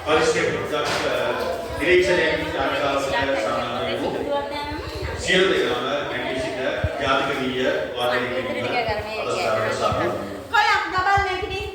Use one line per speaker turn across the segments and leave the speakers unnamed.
परिस्थिति पुस्तक निरीक्षण जागरूकता सामान्य සියලු දෙනාම නැගී සිට ජාතික ගීය වාදනය කිරීම අවස්ථාවට සාදු.
කොලම් ඩබල් නැගිටින්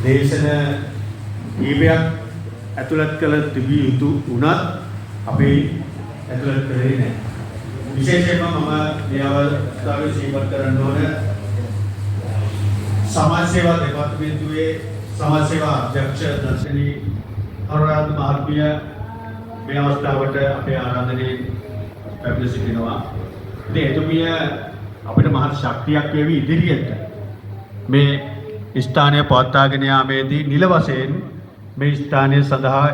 දේශන කීපයක් ඇතුළත් කළ තිබිය යුතු වුණත් අපි ඇතුළත් කරේ නැහැ. විශේෂයෙන්ම මම මේ අවස්ථාවේ සිහිපත් කරන්න ඕන සමාජ සේවා දෙපාර්තමේන්තුවේ සමාජ සේවා අධ්‍යක්ෂ දර්ශනී අනුරාධ මහත්මිය මේ අවස්ථාවට අපේ ආරාධනයේ පැමිණ සිටිනවා. ඉතින් එතුමිය අපිට මහත් ශක්තියක් වේවි ඉදිරියට මේ ස්ථානය පවත්වාගෙන යාමේදී නිල වශයෙන් මේ ස්ථානය සඳහා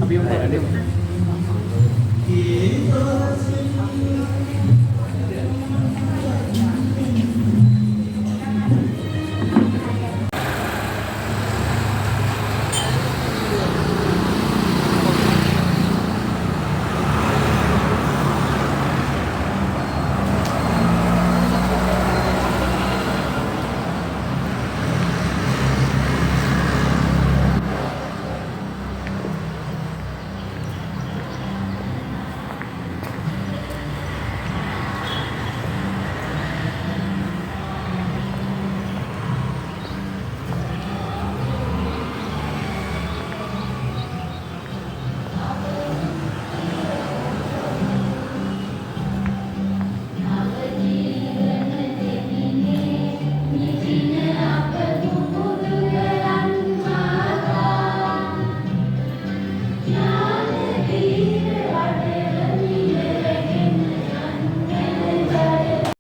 Api